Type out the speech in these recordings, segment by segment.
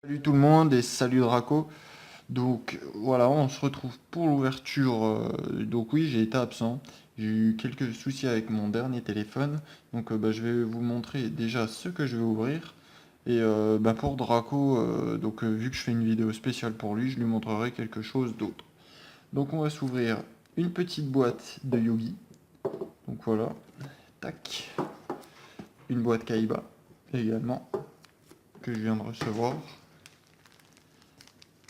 Salut tout le monde et salut Draco. Donc voilà, on se retrouve pour l'ouverture. Donc oui, j'ai été absent. J'ai eu quelques soucis avec mon dernier téléphone. Donc je vais vous montrer déjà ce que je vais ouvrir. Et pour Draco, vu que je fais une vidéo spéciale pour lui, je lui montrerai quelque chose d'autre. Donc on va s'ouvrir une petite boîte de Yogi. Donc voilà, tac. Une boîte Kaiba également, que je viens de recevoir.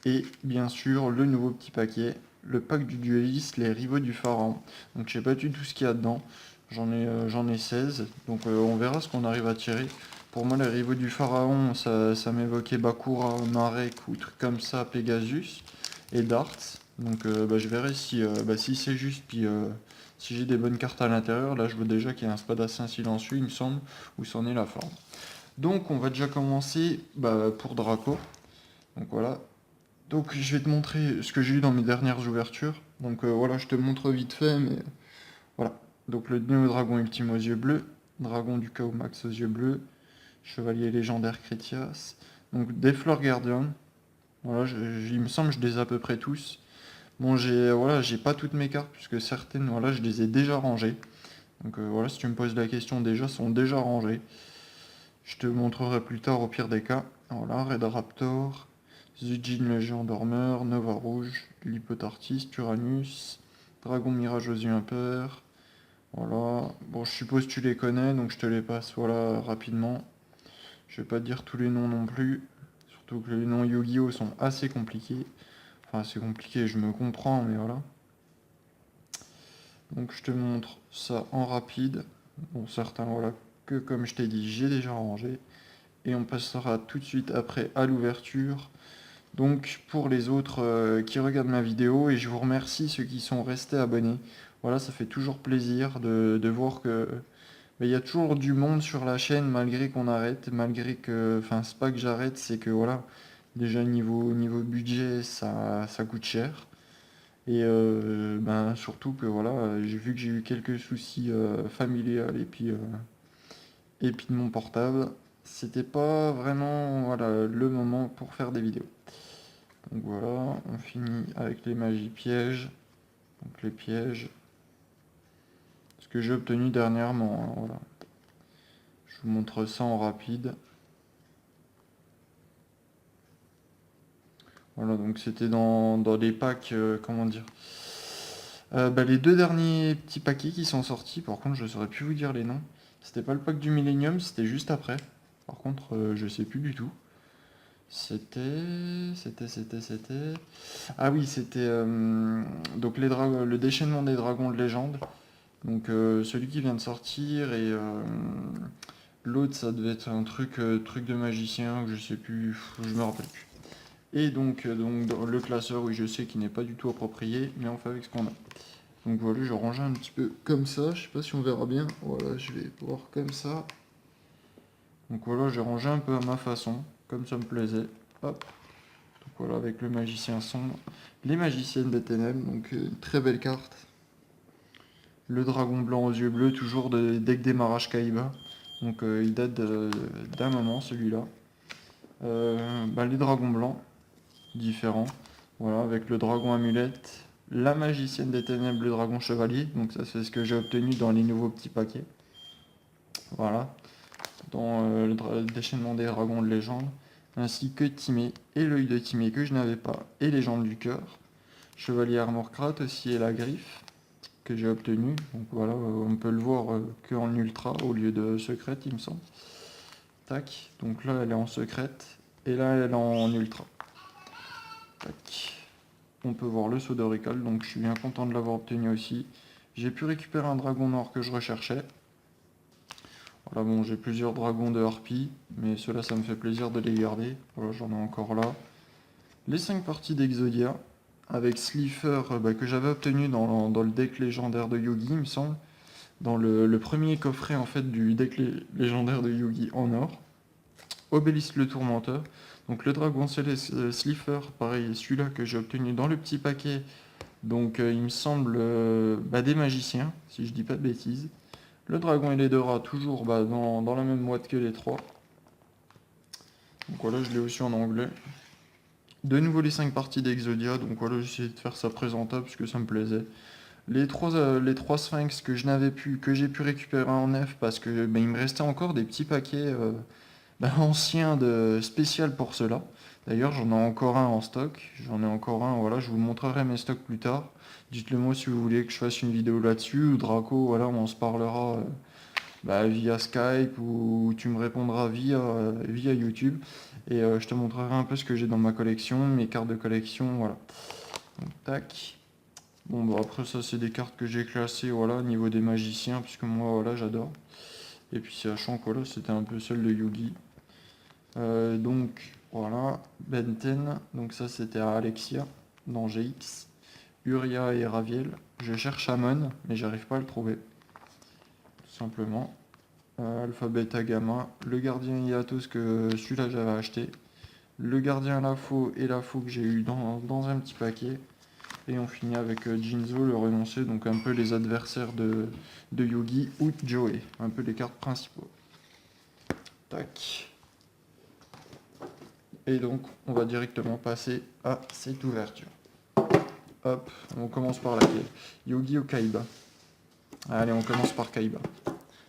Et bien sûr, le nouveau petit paquet, le pack du dueliste, les rivaux du pharaon. Donc je sais pas du tout ce qu'il y a dedans. J'en ai 16. Donc on verra ce qu'on arrive à tirer. Pour moi, les rivaux du pharaon, ça m'évoquait Bakura, Marek ou trucs comme ça, Pegasus et Darts. Donc je verrai si c'est juste, puis si j'ai des bonnes cartes à l'intérieur. Là, je vois déjà qu'il y a un spadassin silencieux, il me semble, où c'en est la forme. Donc on va déjà commencer pour Draco. Donc voilà, donc je vais te montrer ce que j'ai eu dans mes dernières ouvertures. Donc voilà, je te montre vite fait, mais voilà. Donc le Néo Dragon Ultime aux yeux bleus, Dragon du Chaos Max aux yeux bleus, Chevalier légendaire Cretias, donc Deflor Guardian. Voilà, il me semble que je les ai à peu près tous. Bon, j'ai pas toutes mes cartes puisque certaines, voilà, je les ai déjà rangées. Donc voilà, si tu me poses la question, déjà sont déjà rangées. Je te montrerai plus tard au pire des cas. Voilà, Red Raptor, Zujin le géant dormeur, Nova Rouge, Lipotartis, Uranus, Dragon Mirage aux yeux impairs. Voilà. Bon, je suppose que tu les connais, donc je te les passe voilà rapidement. Je vais pas te dire tous les noms non plus. Surtout que les noms Yu-Gi-Oh sont assez compliqués. Enfin, c'est compliqué, je me comprends, mais voilà. Donc je te montre ça en rapide. Bon, certains, voilà, que comme je t'ai dit, j'ai déjà rangé. Et on passera tout de suite après à l'ouverture. Donc pour les autres qui regardent ma vidéo, et je vous remercie ceux qui sont restés abonnés. Voilà, ça fait toujours plaisir de voir que il y a toujours du monde sur la chaîne malgré qu'on arrête, malgré que, enfin c'est pas que j'arrête, c'est que voilà, déjà niveau budget ça coûte cher. Et surtout que voilà, j'ai vu que j'ai eu quelques soucis familiales et puis de mon portable. C'était pas vraiment voilà, le moment pour faire des vidéos. Donc voilà, on finit avec les magies pièges. Donc les pièges. Ce que j'ai obtenu dernièrement. Hein, voilà. Je vous montre ça en rapide. Voilà, donc c'était dans les packs, comment dire. Les deux derniers petits paquets qui sont sortis, par contre je ne saurais plus vous dire les noms. C'était pas le pack du Millennium, c'était juste après. Par contre, je sais plus du tout. C'était. Ah oui, c'était donc le déchaînement des dragons de légende. Donc celui qui vient de sortir et l'autre ça devait être un truc de magicien que je sais plus, je me rappelle plus. Et donc dans le classeur, oui je sais qu'il n'est pas du tout approprié, mais on fait avec ce qu'on a. Donc voilà, je range un petit peu comme ça, je sais pas si on verra bien. Voilà, je vais voir comme ça. Donc voilà, j'ai rangé un peu à ma façon, comme ça me plaisait. Hop. Donc voilà, avec le magicien sombre, les magiciennes des ténèbres, donc une très belle carte. Le dragon blanc aux yeux bleus, toujours de deck démarrage Kaiba. Donc il date d'un moment celui-là. Les dragons blancs, différents. Voilà, avec le dragon amulette, la magicienne des ténèbres, le dragon chevalier. Donc ça c'est ce que j'ai obtenu dans les nouveaux petits paquets. Voilà. Dans le déchaînement des dragons de légende. Ainsi que Timé et l'œil de Timé que je n'avais pas. Et les jambes du cœur. Chevalier Armorcrate aussi et la griffe que j'ai obtenu. Donc voilà, on peut le voir que en ultra au lieu de secrète, il me semble. Tac, donc là elle est en secrète et là elle est en ultra. Tac. On peut voir le saut d'Orical, donc je suis bien content de l'avoir obtenu aussi. J'ai pu récupérer un dragon noir que je recherchais. Voilà, bon, j'ai plusieurs dragons de harpie, mais ceux-là ça me fait plaisir de les garder. Voilà, j'en ai encore là. Les 5 parties d'Exodia, avec Slifer que j'avais obtenu dans le deck légendaire de Yogi, il me semble. Dans le premier coffret en fait du deck légendaire de Yugi en or. Obélisque le tourmenteur. Donc le dragon céleste Slifer, pareil, celui-là que j'ai obtenu dans le petit paquet. Donc il me semble des magiciens, si je dis pas de bêtises. Le dragon et les deux rats, toujours dans la même boîte que les trois. Donc voilà, je l'ai aussi en anglais. De nouveau les 5 parties d'Exodia, donc voilà, j'ai essayé de faire ça présentable parce que ça me plaisait. Les trois Sphinx que je n'avais plus, que j'ai pu récupérer en neuf parce que il me restait encore des petits paquets anciens de spécial pour cela. D'ailleurs, j'en ai encore un en stock. J'en ai encore un, voilà, je vous montrerai mes stocks plus tard. Dites-le moi si vous voulez que je fasse une vidéo là-dessus, ou Draco, voilà, on se parlera via Skype, ou tu me répondras via YouTube. Et je te montrerai un peu ce que j'ai dans ma collection, mes cartes de collection, voilà. Donc, tac. Bon, bah après ça, c'est des cartes que j'ai classées, voilà, au niveau des magiciens, puisque moi, voilà, j'adore. Et puis sachant que voilà, c'était un peu celle de Yugi. Donc voilà, Benten, donc ça c'était à Alexia, dans GX. Uria et Raviel. Je cherche Amon, mais j'arrive pas à le trouver, tout simplement. Alpha, Beta, Gamma. Le gardien Hiatus que celui-là j'avais acheté. Le gardien Lafaux et Lafaux que j'ai eu dans un petit paquet. Et on finit avec Jinzo, le renoncé, donc un peu les adversaires de Yugi ou de Joey. Un peu les cartes principaux. Tac. Et donc, on va directement passer à cette ouverture. Hop, on commence par laquelle? Yugi ou Kaiba? Allez, on commence par Kaiba.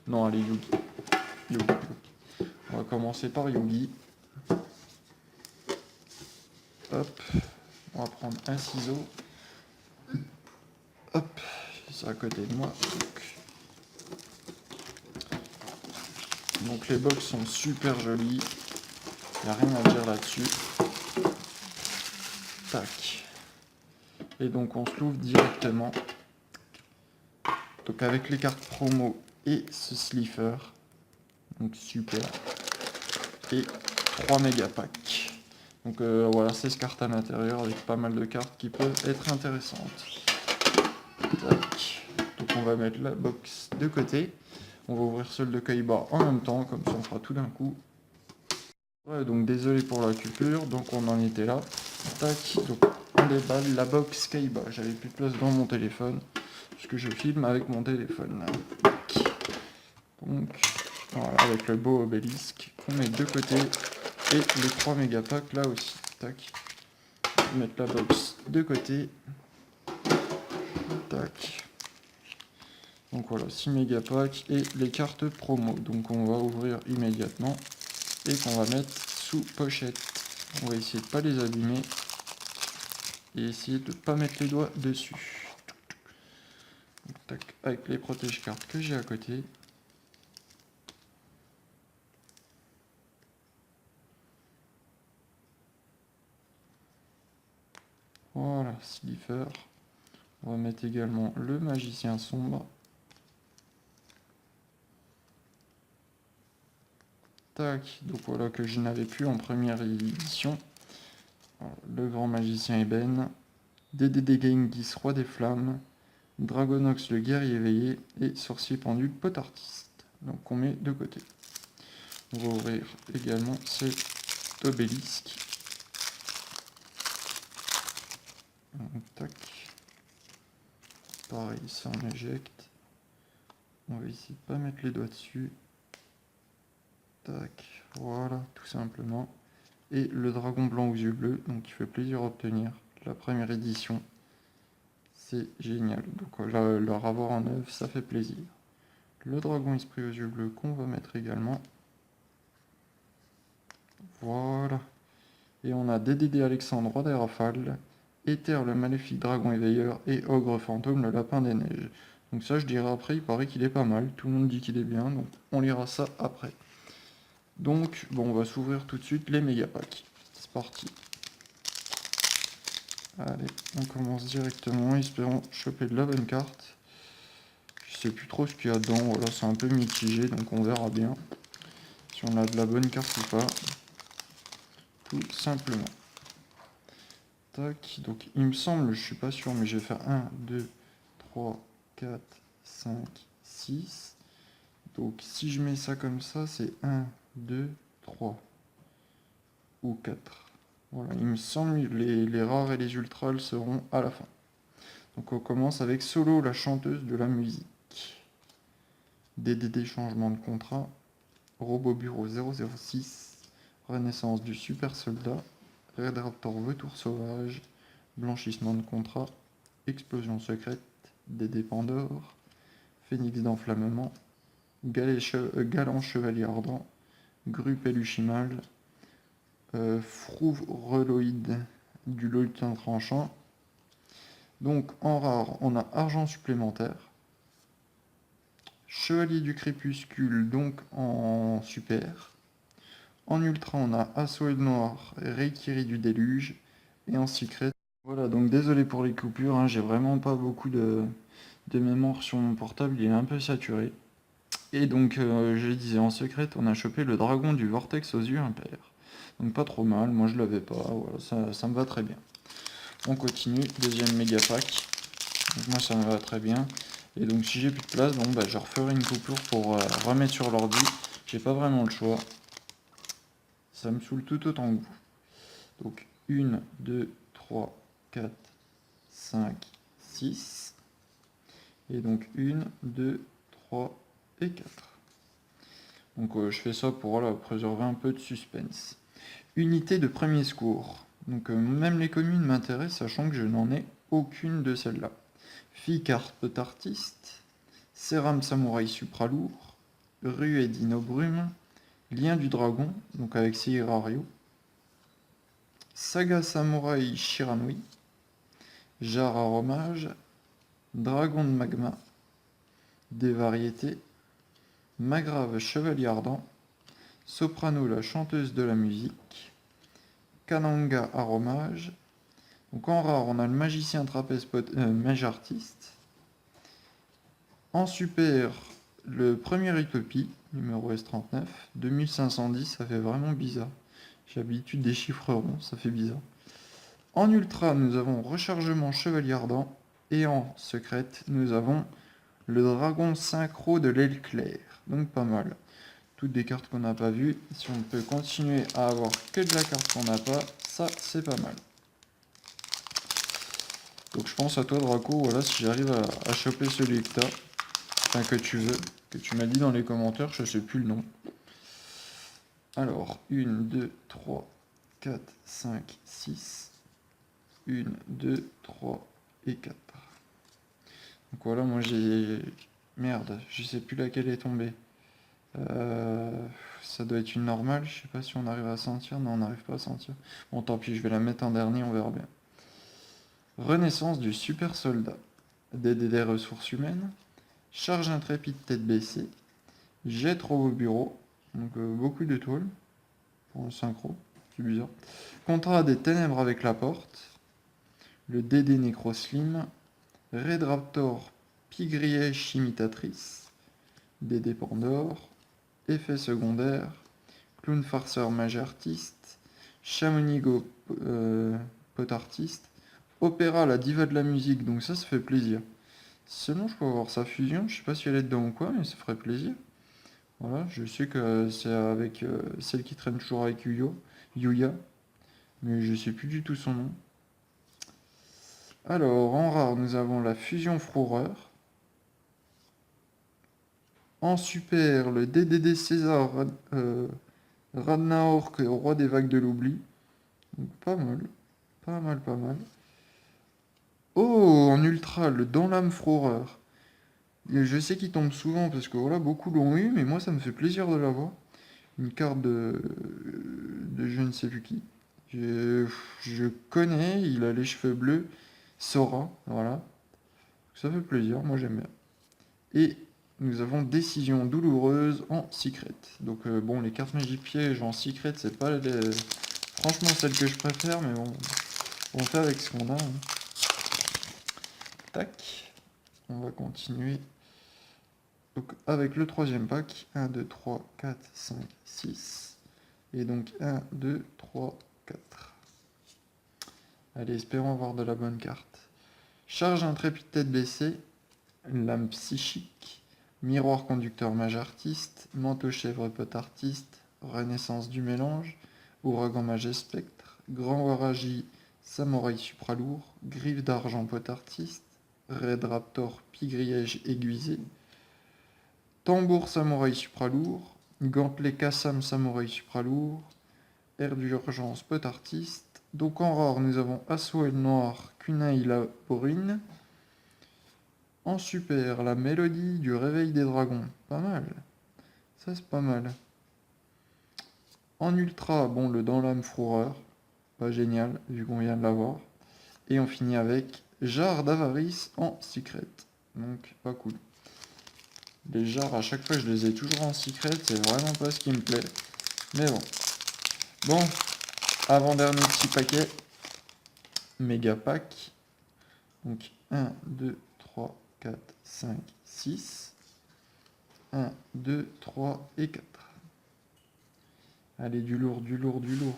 Non, allez, Yugi. Yugi. On va commencer par Yugi. Hop, on va prendre un ciseau. Hop, c'est à côté de moi. Donc les box sont super jolies. Il n'y a rien à dire là-dessus. Tac. Et donc on se l'ouvre directement. Donc avec les cartes promo et ce slipper. Donc super. Et 3 méga packs. Donc voilà, 16 cartes à l'intérieur avec pas mal de cartes qui peuvent être intéressantes. Tac. Donc on va mettre la box de côté. On va ouvrir celle de Kaiba en même temps, comme ça on fera tout d'un coup. Ouais, donc désolé pour la coupure, donc on en était là. Tac, donc on déballe la box Kaiba. J'avais plus de place dans mon téléphone, puisque je filme avec mon téléphone. Tac. Donc voilà, avec le beau obélisque, on met de côté. Et les 3 méga packs là aussi. Tac. Mettre la box de côté. Tac. Donc voilà, 6 méga packs et les cartes promo. Donc on va ouvrir immédiatement et qu'on va mettre sous pochette. On va essayer de ne pas les abîmer et essayer de ne pas mettre les doigts dessus. Donc, tac, avec les protège cartes que j'ai à côté. Voilà, slipper. On va mettre également le magicien sombre. Tac, donc voilà que je n'avais plus en première édition. Voilà, le grand magicien ébène. DDD Genghis, roi des flammes. Dragonox, le guerrier éveillé. Et sorcier pendule, pot artiste. Donc on met de côté. On va ouvrir également cet obélisque. Donc, tac. Pareil, ça on éjecte. On va essayer de pas mettre les doigts dessus. Tac, voilà, tout simplement. Et le dragon blanc aux yeux bleus, donc il fait plaisir à obtenir. La première édition, c'est génial. Donc là, leur avoir en œuvre, ça fait plaisir. Le dragon esprit aux yeux bleus qu'on va mettre également. Voilà. Et on a DDD Alexandre, roi des rafales. Éther, le maléfique dragon éveilleur. Et Ogre fantôme, le lapin des neiges. Donc ça, je dirai après, il paraît qu'il est pas mal. Tout le monde dit qu'il est bien, donc on lira ça après. Donc, bon, on va s'ouvrir tout de suite les méga packs. C'est parti. Allez, on commence directement, espérons choper de la bonne carte. Je sais plus trop ce qu'il y a dedans, voilà, c'est un peu mitigé, donc on verra bien si on a de la bonne carte ou pas. Tout simplement. Tac, donc il me semble, je suis pas sûr, mais je vais faire 1, 2, 3, 4, 5, 6. Donc si je mets ça comme ça, c'est 1, 2, 3 ou 4. Voilà, il me semble que les rares et les ultras seront à la fin. Donc on commence avec Solo, la chanteuse de la musique. DDD, changement de contrat. Robot Bureau 006. Renaissance du super soldat, Red Raptor vautour sauvage, blanchissement de contrat, explosion secrète, Dédé Pandore, phénix d'enflammement, galant chevalier ardent, grue peluchimale, froureloïde du lutin tranchant. Donc en rare, on a argent supplémentaire, chevalier du crépuscule, donc en super. En ultra, on a assaut noir, Reikiri du déluge, et en secret. Voilà, donc désolé pour les coupures, hein, j'ai vraiment pas beaucoup de mémoire sur mon portable, il est un peu saturé. Et donc, je disais, en secret, on a chopé le dragon du vortex aux yeux impairs. Donc pas trop mal, moi je l'avais pas, voilà, ça me va très bien. On continue, deuxième méga pack. Donc moi ça me va très bien. Et donc si j'ai plus de place, bon bah je referai une coupure pour remettre sur l'ordi. J'ai pas vraiment le choix. Ça me saoule tout autant que vous. Donc 1, 2, 3, 4, 5, 6. Et donc 1, 2, 3 et 4. Donc je fais ça pour voilà, préserver un peu de suspense. Unité de premier secours. Donc même les communes m'intéressent, sachant que je n'en ai aucune de celles-là. Carpe artiste, Séram Samouraï Supralourd, Rue et Dino Brume, Lien du Dragon, donc avec Seirario, Saga Samouraï Shiranui, Jar Aromage, Dragon de Magma, Des Variétés, Magrave Chevalier Ardent, Soprano la chanteuse de la musique, Kananga Aromage. Donc en rare, on a le magicien trapèze mage artiste. En super, le premier Utopie, numéro S39, 2510, ça fait vraiment bizarre. J'ai l'habitude des chiffres ronds, ça fait bizarre. En ultra, nous avons rechargement chevalier ardent. Et en secrète, nous avons le dragon synchro de l'aile claire. Donc pas mal. Toutes des cartes qu'on n'a pas vues. Si on peut continuer à avoir que de la carte qu'on n'a pas, ça c'est pas mal. Donc je pense à toi Draco, voilà, si j'arrive à choper celui que t'as, enfin que tu veux, que tu m'as dit dans les commentaires, je sais plus le nom. Alors, 1, 2, 3, 4, 5, 6. 1, 2, 3 et 4. Donc voilà, moi j'ai... Merde, je sais plus laquelle est tombée. Ça doit être une normale, je sais pas si on arrive à sentir. Non, on n'arrive pas à sentir. Bon, tant pis, je vais la mettre en dernier, on verra bien. Renaissance du super soldat. Des ressources humaines. Charge intrépide tête baissée. Jet au bureau. Donc beaucoup de tôles pour le synchro, c'est bizarre. Contrat des ténèbres avec la porte. Le DD Necroslim. Red Raptor Pigrièche imitatrice. DD Pandore. Effet secondaire. Clown farceur mage artiste. Chamonix pot artiste. Opéra la diva de la musique, donc ça fait plaisir. Seulement je peux avoir sa fusion, je sais pas si elle est dedans ou quoi, mais ça ferait plaisir. Voilà, je sais que c'est avec celle qui traîne toujours avec Yuya, mais je sais plus du tout son nom. Alors, en rare, nous avons la fusion Froureur. En super, le DDD César Radnaork, roi des vagues de l'oubli. Donc pas mal, pas mal, pas mal. Oh, en ultra, le Dans l'âme Froureur. Et je sais qu'il tombe souvent parce que voilà, beaucoup l'ont eu, mais moi ça me fait plaisir de l'avoir. Une carte de je ne sais plus qui. Je connais, il a les cheveux bleus, Sora, voilà. Ça fait plaisir, moi j'aime bien. Et nous avons décision douloureuse en secret. Donc bon, les cartes magie piège en secret, c'est pas franchement celle que je préfère, mais bon, on fait avec ce qu'on a, hein. Tac, on va continuer. Donc avec le troisième pack, 1, 2, 3, 4, 5, 6. Et donc 1, 2, 3, 4. Allez, espérons avoir de la bonne carte. Charge intrépide tête baissée, lame psychique, miroir conducteur mage artiste, manteau chèvre pote artiste, renaissance du mélange, ouragan mage spectre, grand waraji samouraï supralourd, griffe d'argent pote artiste, red raptor pigriège aiguisé, tambour samouraï supralourd, gantelet kassam samouraï supralourd, Air d'urgence, Pot artiste. Donc en rare, nous avons Assaut noir, Kunai la Porine. En super, la mélodie du réveil des dragons. Pas mal. Ça, c'est pas mal. En ultra, bon, le dans l'âme Froureur. Pas génial, vu qu'on vient de l'avoir. Et on finit avec Jarre d'avarice en secret. Donc, pas cool. Les jarres, à chaque fois, je les ai toujours en secret. C'est vraiment pas ce qui me plaît. Mais bon. Bon, avant-dernier petit paquet. Méga pack. Donc, 1, 2, 3, 4, 5, 6. 1, 2, 3 et 4. Allez, du lourd, du lourd, du lourd.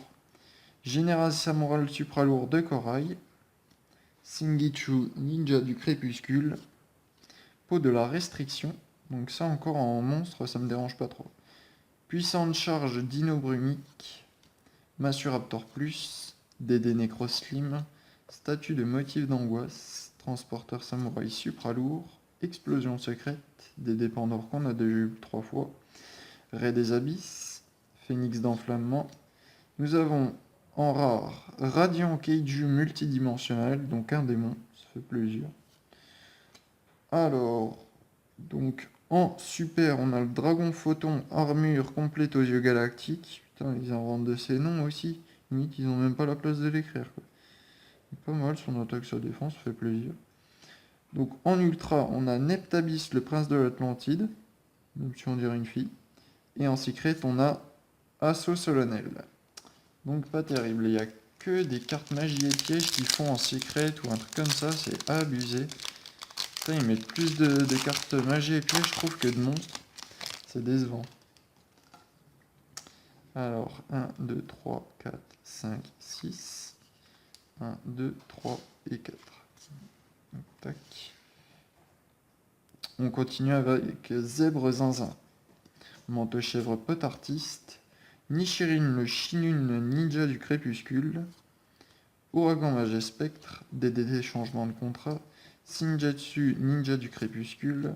Génération Samoral Supralourd de Corail. Singichu Ninja du Crépuscule. Peau de la Restriction. Donc ça encore en monstre, ça me dérange pas trop. Puissante charge Dino Brumique. Massuraptor Plus. Dédé Necroslim. Statue de motif d'angoisse. Transporteur Samouraï Supralourd. Explosion secrète. Dédé Pandore qu'on a déjà eu 3 fois. Ray des Abysses. Phénix d'enflammement. Nous avons en rare Radiant Keiju multidimensionnel, donc un démon, ça fait plaisir. Alors, donc en super, on a le Dragon Photon armure complète aux yeux galactiques. Putain, ils inventent de ces noms aussi. Limite, ils ont même pas la place de l'écrire. Pas mal, son attaque, sa défense, ça fait plaisir. Donc en ultra, on a Neptabis, le prince de l'Atlantide, même si on dirait une fille. Et en secret, on a Assaut solennel. Donc pas terrible, il n'y a que des cartes magie et pièges qui font en secret ou un truc comme ça, c'est abusé. Putain, ils mettent plus de cartes magie et pièges, je trouve, que de monstres. C'est décevant. Alors, 1, 2, 3, 4, 5, 6. 1, 2, 3 et 4. Donc, tac. On continue avec Zèbre Zinzin. Manteau chèvre Pot artiste. Nichirin le Shinun ninja du crépuscule. Ouragan Magie Spectre, DDD changement de contrat, Sinjatsu ninja du crépuscule,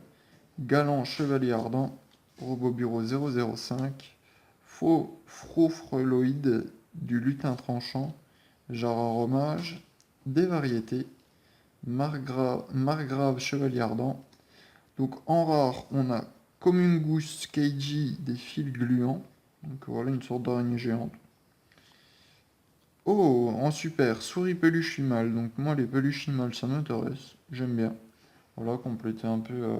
Galant chevalier ardent, Robot bureau 005, Faux frofreloïde du lutin tranchant, Jara Romage, des variétés, Margrave chevalier ardent. Donc en rare, on a Comungus Keiji des fils gluants, donc voilà une sorte d'araignée géante. Oh, en super, souris peluche mâle. Donc moi, les peluches mâles, ça m'intéresse. J'aime bien. Voilà, compléter un peu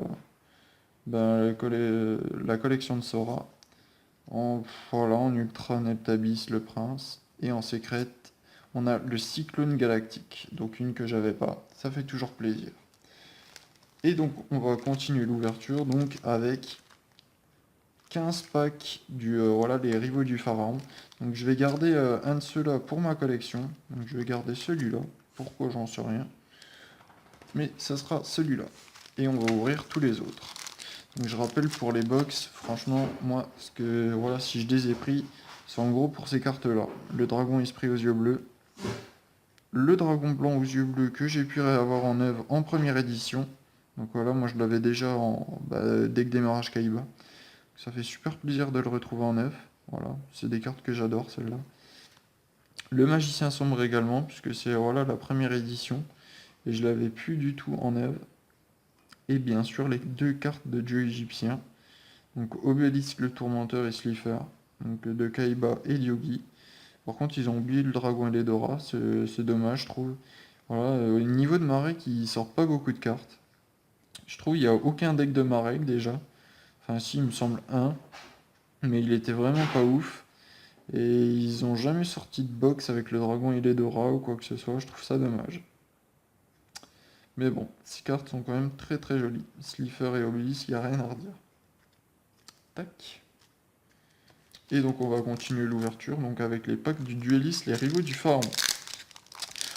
la collection de Sora. Voilà, en ultra Neptabis, le prince. Et en secret, on a le cyclone galactique. Donc une que j'avais pas. Ça fait toujours plaisir. Et donc, on va continuer l'ouverture donc avec 15 packs voilà, les rivaux du pharaon. Donc je vais garder un de ceux-là pour ma collection. Donc je vais garder celui-là. Pourquoi, j'en sais rien. Mais ça sera celui-là. Et on va ouvrir tous les autres. Donc je rappelle pour les box, franchement, moi, voilà, si je les ai pris, c'est en gros pour ces cartes-là. Le dragon esprit aux yeux bleus. Le dragon blanc aux yeux bleus que j'ai pu avoir en œuvre en première édition. Donc voilà, moi je l'avais déjà en deck démarrage Kaiba. Ça fait super plaisir de le retrouver en neuf. Voilà, c'est des cartes que j'adore, celle-là. Le magicien sombre également, puisque c'est voilà, la première édition. Et je l'avais plus du tout en neuf. Et bien sûr, les 2 cartes de dieu égyptien. Donc Obélisque le tourmenteur et Slifer. Donc de Kaiba et Yogi. Par contre, ils ont oublié le dragon et les Dora. C'est dommage, je trouve. Voilà, au niveau de Marek, ils sortent pas beaucoup de cartes. Je trouve qu'il n'y a aucun deck de Marek déjà. Enfin, si, il me semble un. Mais il était vraiment pas ouf. Et ils ont jamais sorti de box avec le dragon et les Dora ou quoi que ce soit. Je trouve ça dommage. Mais bon, ces cartes sont quand même très très jolies. Slifer et Obélisque, il n'y a rien à redire. Tac. Et donc on va continuer l'ouverture donc avec les packs du dueliste, les rivaux du pharaon.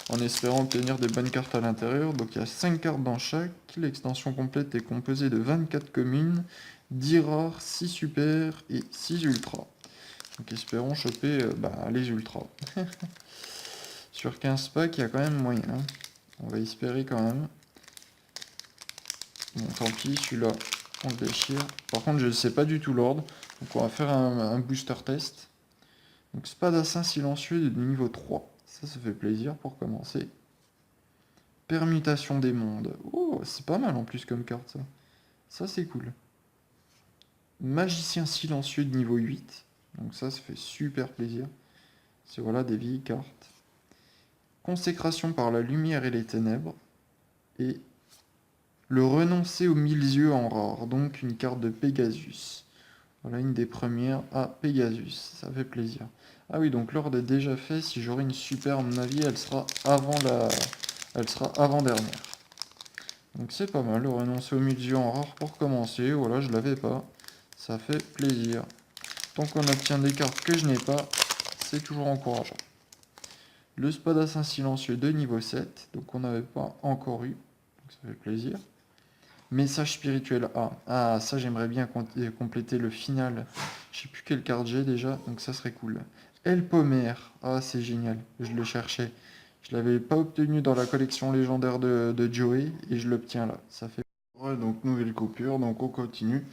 En espérant obtenir des bonnes cartes à l'intérieur. Donc il y a 5 cartes dans chaque. L'extension complète est composée de 24 communes, 10 rares, 6 super et 6 ultras. Donc espérons choper les ultras. Sur 15 packs, il y a quand même moyen. Hein. On va espérer quand même. Bon, tant pis, celui-là, on le déchire. Par contre, je ne sais pas du tout l'ordre. Donc on va faire un booster test. Donc Spadassin silencieux de niveau 3. Ça fait plaisir pour commencer. Permutation des mondes. Oh, c'est pas mal en plus comme carte ça. Ça c'est cool. Magicien silencieux de niveau 8. Donc ça fait super plaisir. C'est voilà des vieilles cartes. Consécration par la lumière et les ténèbres. Et le renoncer aux mille yeux en rare. Donc une carte de Pegasus. Voilà une des premières à Pegasus. Ça fait plaisir. Ah oui, donc l'ordre est déjà fait. Si j'aurai une super, à mon avis, elle sera avant-dernière. Donc c'est pas mal, le renoncer au mille yeux en rare pour commencer. Voilà, je l'avais pas. Ça fait plaisir. Tant qu'on obtient des cartes que je n'ai pas, c'est toujours encourageant. Le Spadassin silencieux de niveau 7, donc on n'avait pas encore eu, donc ça fait plaisir. Message spirituel A. Ah, ça j'aimerais bien compléter le final. Je sais plus quelle carte j'ai déjà, donc ça serait cool. El Pomer. Ah, c'est génial, je le cherchais. Je l'avais pas obtenu dans la collection légendaire de Joey, et je l'obtiens là. Ça fait... Ouais, donc nouvelle coupure, donc on continue.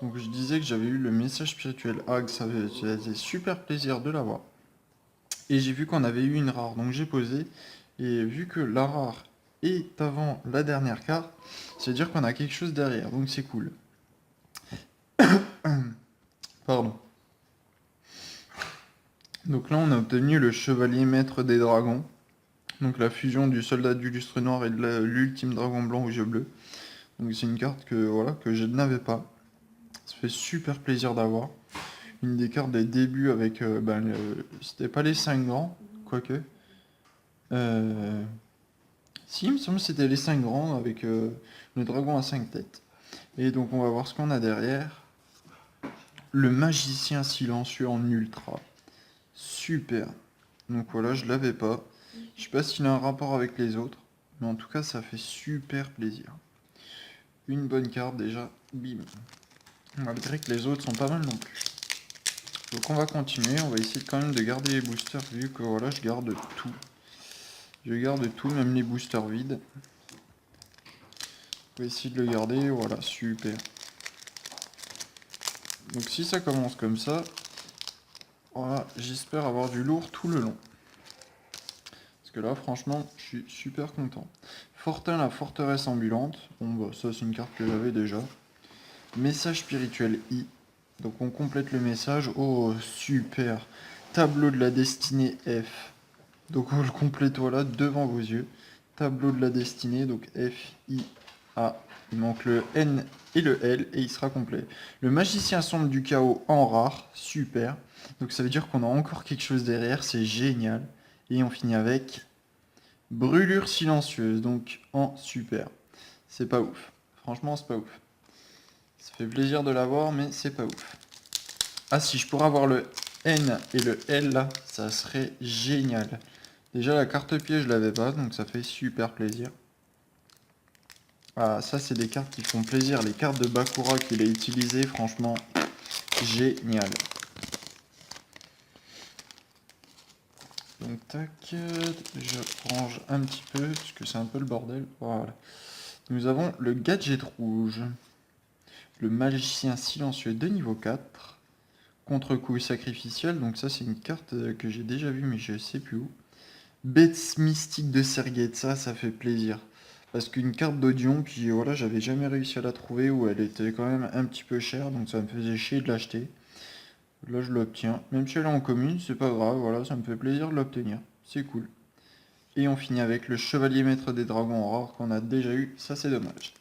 Donc je disais que j'avais eu le message spirituel A, que ça faisait super plaisir de l'avoir. Et j'ai vu qu'on avait eu une rare, donc j'ai posé. Et vu que la rare est avant la dernière carte, c'est-à-dire qu'on a quelque chose derrière, donc c'est cool. Pardon. Donc là, on a obtenu le chevalier maître des dragons. Donc la fusion du soldat du lustre noir et de l'ultime dragon blanc aux yeux bleus. Donc c'est une carte que, voilà, que je n'avais pas. Ça fait super plaisir d'avoir. Une des cartes des débuts avec... c'était pas les 5 grands, quoique. Euh, Si, il me semble que c'était les 5 grands avec le dragon à 5 têtes. Et donc on va voir ce qu'on a derrière. Le magicien silencieux en ultra. Super. Donc voilà, je l'avais pas. Je sais pas s'il a un rapport avec les autres. Mais en tout cas, ça fait super plaisir. Une bonne carte déjà. Bim. Malgré que les autres sont pas mal non plus. Donc on va continuer. On va essayer quand même de garder les boosters vu que voilà, je garde tout. Je garde tout, même les boosters vides. On va essayer de le garder. Voilà, super. Donc si ça commence comme ça, voilà, j'espère avoir du lourd tout le long. Parce que là, franchement, je suis super content. Fortin, la forteresse ambulante. Bon, bah, ça, c'est une carte que j'avais déjà. Message spirituel I. Donc, on complète le message. Oh, super. Tableau de la destinée F. Donc, on le complète, voilà, devant vos yeux. Tableau de la destinée, donc F, I, A. Il manque le N et le L et il sera complet. Le magicien sombre du chaos en rare. Super. Donc, ça veut dire qu'on a encore quelque chose derrière. C'est génial. Et on finit avec brûlure silencieuse, donc en super. C'est pas ouf. Franchement, c'est pas ouf. Ça fait plaisir de l'avoir, mais c'est pas ouf. Ah, si je pourrais avoir le N et le L là, ça serait génial. Déjà, la carte piège, je l'avais pas, donc ça fait super plaisir. Ah, ça, c'est des cartes qui font plaisir. Les cartes de Bakura qu'il a utilisées, franchement, génial. Donc, tac, je range un petit peu, parce que c'est un peu le bordel. Voilà. Nous avons le gadget rouge. Le magicien silencieux de niveau 4. Contre-coup sacrificiel. Donc ça, c'est une carte que j'ai déjà vue, mais je sais plus où. Bête mystique de Sergate. Ça fait plaisir. Parce qu'une carte d'Odion, qui voilà, j'avais jamais réussi à la trouver, où elle était quand même un petit peu chère, donc ça me faisait chier de l'acheter. Là, je l'obtiens. Même si elle est en commune, c'est pas grave, voilà, ça me fait plaisir de l'obtenir. C'est cool. Et on finit avec le chevalier maître des dragons en rare qu'on a déjà eu. Ça, c'est dommage.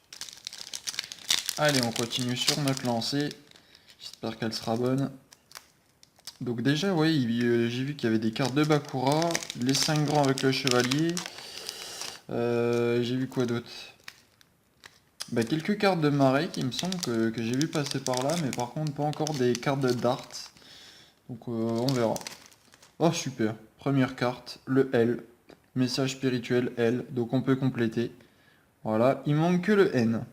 Allez, on continue sur notre lancée. J'espère qu'elle sera bonne. Donc déjà, oui, j'ai vu qu'il y avait des cartes de Bakura, les 5 grands avec le chevalier. J'ai vu quoi d'autre? Bah, quelques cartes de Marek, il me semble que j'ai vu passer par là, mais par contre pas encore des cartes de Dart. Donc on verra. Oh super, première carte, le L. Message spirituel L, donc on peut compléter. Voilà, il manque que le N.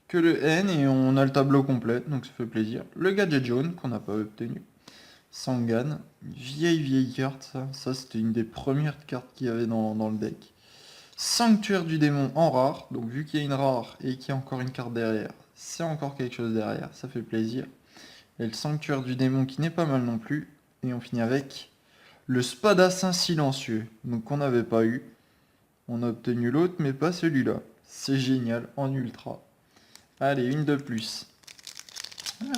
Que le N et on a le tableau complet, donc ça fait plaisir. Le gadget jaune qu'on n'a pas obtenu. Sangan, une vieille carte ça. Ça c'était une des premières cartes qu'il y avait dans le deck. Sanctuaire du démon en rare, donc vu qu'il y a une rare et qu'il y a encore une carte derrière, c'est encore quelque chose derrière, ça fait plaisir. Et le sanctuaire du démon qui n'est pas mal non plus. Et on finit avec Le Spadassin silencieux, donc on n'avait pas eu. On a obtenu l'autre, mais pas celui-là. C'est génial, en ultra. Allez, une de plus.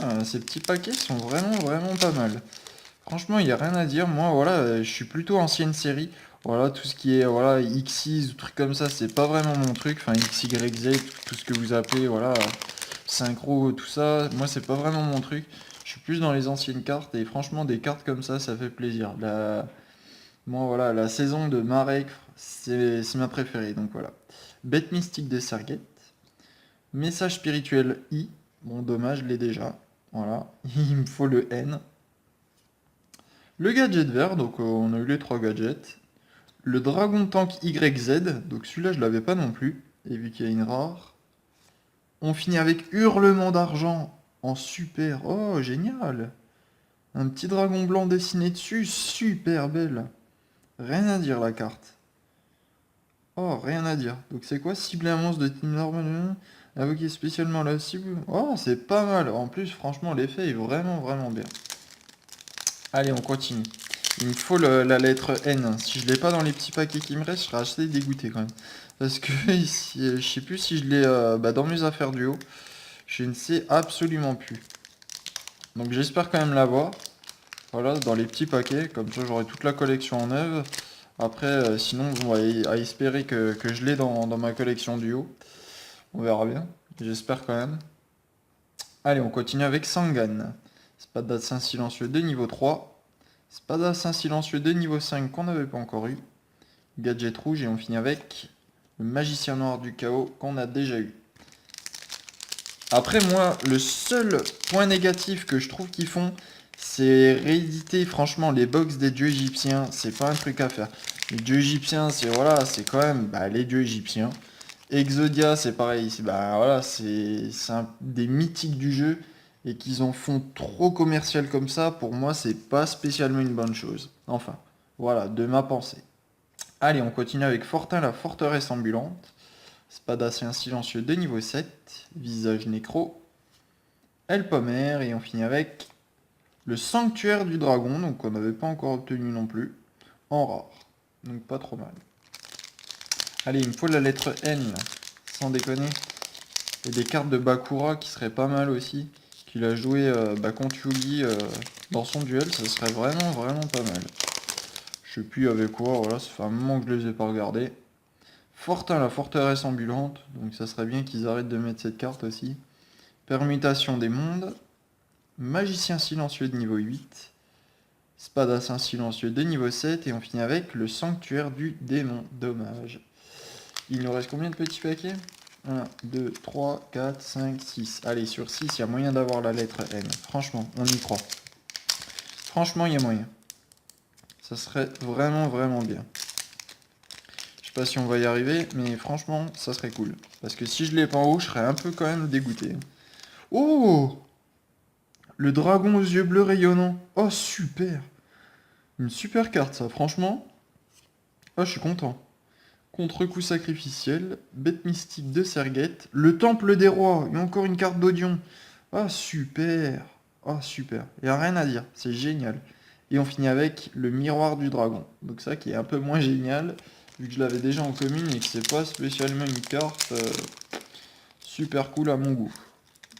Ah, ces petits paquets sont vraiment, vraiment pas mal. Franchement, il n'y a rien à dire. Moi, voilà, je suis plutôt ancienne série. Voilà, tout ce qui est voilà, Xyz ou trucs comme ça, c'est pas vraiment mon truc. Enfin, XYZ, tout ce que vous appelez, voilà, synchro, tout ça. Moi, c'est pas vraiment mon truc. Je suis plus dans les anciennes cartes et franchement, des cartes comme ça fait plaisir. Moi, voilà, la saison de Marek, c'est ma préférée. Donc voilà. Bête mystique de Sergette. Message spirituel I. Bon, dommage, je l'ai déjà. Voilà. Il me faut le N. Le gadget vert, donc on a eu les trois gadgets. Le dragon tank YZ, donc celui-là je l'avais pas non plus. Et vu qu'il y a une rare. On finit avec hurlement d'argent en super. Oh, génial! Un petit dragon blanc dessiné dessus, super belle. Rien à dire la carte. Oh, rien à dire. Donc c'est quoi? Cibler un monstre de team normal, invoquer spécialement la cible. Oh, c'est pas mal. En plus, franchement, l'effet est vraiment, vraiment bien. Allez, on continue. Il me faut la lettre N. Si je l'ai pas dans les petits paquets qui me restent, je serais assez dégoûté quand même. Parce que ici, je sais plus si je l'ai dans mes affaires du haut. Je ne sais absolument plus. Donc j'espère quand même l'avoir. Voilà, dans les petits paquets. Comme ça, j'aurai toute la collection en œuvre. Après, sinon, on va à espérer que je l'ai dans ma collection du haut. On verra bien. J'espère quand même. Allez, on continue avec Sangan. Spadassin silencieux de niveau 3. Spadassin silencieux de niveau 5 qu'on n'avait pas encore eu. Gadget rouge et on finit avec le magicien noir du chaos qu'on a déjà eu. Après moi, le seul point négatif que je trouve qu'ils font, c'est rééditer franchement les box des dieux égyptiens. C'est pas un truc à faire. Les dieux égyptiens, c'est voilà, c'est quand même les dieux égyptiens. Exodia, c'est pareil. Voilà, c'est des mythiques du jeu et qu'ils en font trop commercial comme ça. Pour moi, c'est pas spécialement une bonne chose. Enfin, voilà, de ma pensée. Allez, on continue avec Fortin, la forteresse ambulante. Spadassin silencieux de niveau 7. Visage nécro. Elpomer. Et on finit avec le sanctuaire du dragon. Donc on n'avait pas encore obtenu non plus. En rare. Donc pas trop mal. Allez, il me faut la lettre N. Sans déconner. Et des cartes de Bakura qui seraient pas mal aussi. Qu'il a joué contre Yugi dans son duel. Ça serait vraiment, vraiment pas mal. Je sais plus avec quoi. Voilà, ça fait un moment que je les ai pas regardés. Fortin, la forteresse ambulante, donc ça serait bien qu'ils arrêtent de mettre cette carte aussi. Permutation des mondes. Magicien silencieux de niveau 8. Spadassin silencieux de niveau 7. Et on finit avec le sanctuaire du démon. Dommage. Il nous reste combien de petits paquets? 1, 2, 3, 4, 5, 6. Allez, sur 6, il y a moyen d'avoir la lettre N. Franchement, on y croit. Franchement, il y a moyen. Ça serait vraiment, vraiment bien. Je sais pas si on va y arriver, mais franchement, ça serait cool. Parce que si je l'ai pas en haut, je serais un peu quand même dégoûté. Oh! Le dragon aux yeux bleus rayonnants. Oh, super! Une super carte, ça, franchement. Ah, je suis content. Contre-coup sacrificiel, bête mystique de Sergette, le temple des rois, et encore une carte d'Odion. Ah, super! Ah, super. Il n'y a rien à dire, c'est génial. Et on finit avec le miroir du dragon. Donc ça qui est un peu moins génial, vu que je l'avais déjà en commune et que c'est pas spécialement une carte super cool à mon goût.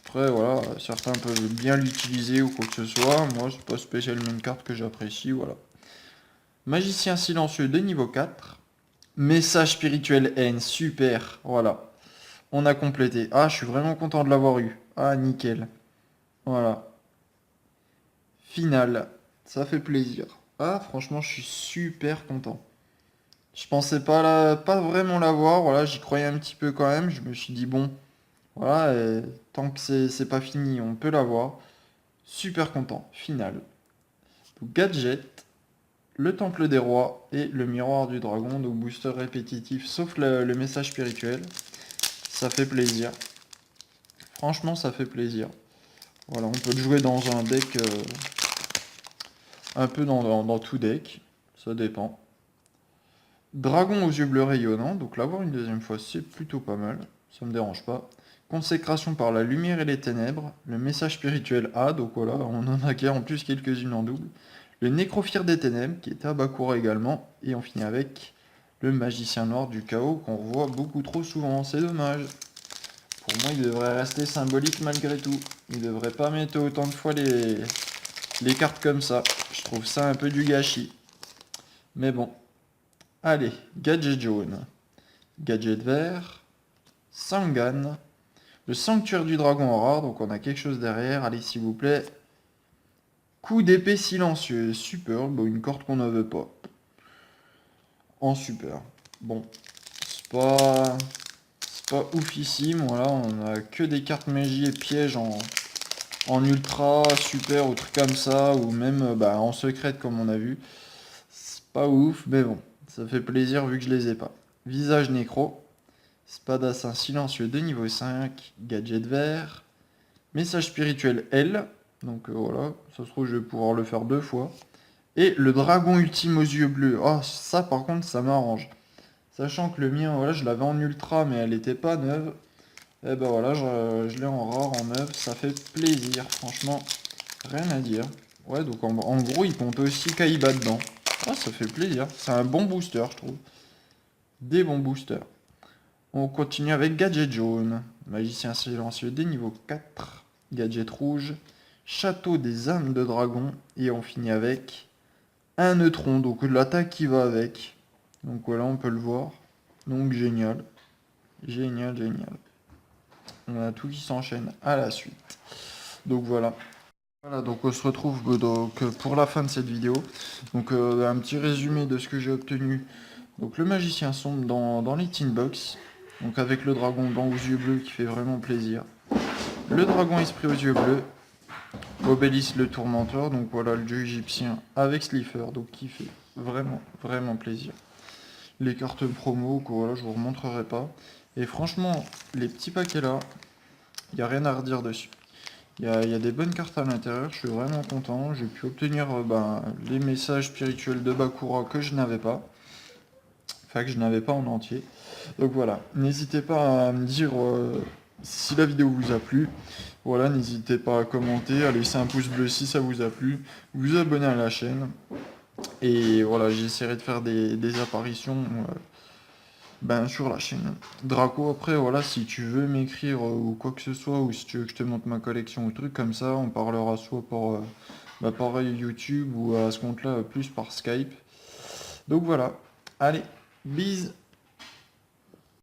Après voilà, certains peuvent bien l'utiliser ou quoi que ce soit. Moi c'est pas spécialement une carte que j'apprécie, voilà. Magicien silencieux de niveau 4. Message spirituel N, super, voilà. On a complété. Ah, je suis vraiment content de l'avoir eu. Ah, nickel. Voilà. Finale. Ça fait plaisir. Ah, franchement, je suis super content. Je pensais pas vraiment l'avoir. Voilà, j'y croyais un petit peu quand même. Je me suis dit, bon, voilà, tant que c'est pas fini, on peut l'avoir. Super content. Finale. Donc, gadget, le temple des rois et le miroir du dragon. Donc, booster répétitif, sauf le message spirituel. Ça fait plaisir. Franchement, ça fait plaisir. Voilà, on peut le jouer dans un deck, un peu dans tout deck. Ça dépend. Dragon aux yeux bleus rayonnants, donc l'avoir une deuxième fois, c'est plutôt pas mal. Ça me dérange pas. Consécration par la lumière et les ténèbres. Le message spirituel A, donc voilà, on en a en plus quelques-unes en double. le Nécrophire des Ténèbres, qui était à Bakura également, et on finit avec le Magicien Noir du Chaos, qu'on revoit beaucoup trop souvent, c'est dommage. Pour moi, il devrait rester symbolique malgré tout. Il devrait pas mettre autant de fois les cartes comme ça. Je trouve ça un peu du gâchis. Mais bon. Allez, gadget jaune. Gadget vert. Sangan. Le sanctuaire du dragon en rare, donc on a quelque chose derrière. Allez, s'il vous plaît. Coup d'épée silencieux. Super, bon, une corde qu'on n'avait pas. En super. Bon, c'est pas oufissime. Voilà, on a que des cartes magie et pièges en ultra, super ou trucs comme ça, ou même en secrète comme on a vu. C'est pas ouf, mais bon, ça fait plaisir vu que je les ai pas. Visage nécro, spadassin silencieux de niveau 5, gadget vert, message spirituel L, donc voilà, ça se trouve je vais pouvoir le faire 2 fois. Et le dragon ultime aux yeux bleus, oh ça par contre ça m'arrange. Sachant que le mien, voilà, je l'avais en ultra mais elle était pas neuve. Et ben voilà, je l'ai en rare, en neuf, ça fait plaisir, franchement, rien à dire. Ouais, donc en gros, il compte aussi Kaiba dedans. Ah, ça fait plaisir, c'est un bon booster, je trouve. Des bons boosters. On continue avec Gadget jaune, Magicien silencieux des niveaux 4, Gadget rouge, Château des âmes de dragon, et on finit avec un neutron, donc l'attaque qui va avec. Donc voilà, on peut le voir. Donc génial, génial, génial. On a tout qui s'enchaîne à la suite. Donc voilà. Voilà, donc on se retrouve pour la fin de cette vidéo. Donc un petit résumé de ce que j'ai obtenu. Donc le magicien sombre dans les tin box. Donc avec le dragon blanc aux yeux bleus qui fait vraiment plaisir. Le dragon esprit aux yeux bleus. Obélisque le tourmenteur. Donc voilà le dieu égyptien avec Slifer. Donc qui fait vraiment vraiment plaisir. Les cartes promo que voilà je vous remontrerai pas. Et franchement les petits paquets là, il n'y a rien à redire dessus. Il y a des bonnes cartes à l'intérieur, je suis vraiment content. J'ai pu obtenir les messages spirituels de Bakura que je n'avais pas. Enfin, que je n'avais pas en entier. Donc voilà, n'hésitez pas à me dire si la vidéo vous a plu. Voilà, n'hésitez pas à commenter, à laisser un pouce bleu si ça vous a plu. Vous abonner à la chaîne. Et voilà, j'essaierai de faire des apparitions sur la chaîne. Draco, après, voilà, si tu veux m'écrire ou quoi que ce soit, ou si tu veux que je te montre ma collection ou truc comme ça, on parlera soit par YouTube ou à ce compte-là plus par Skype. Donc voilà. Allez, bise.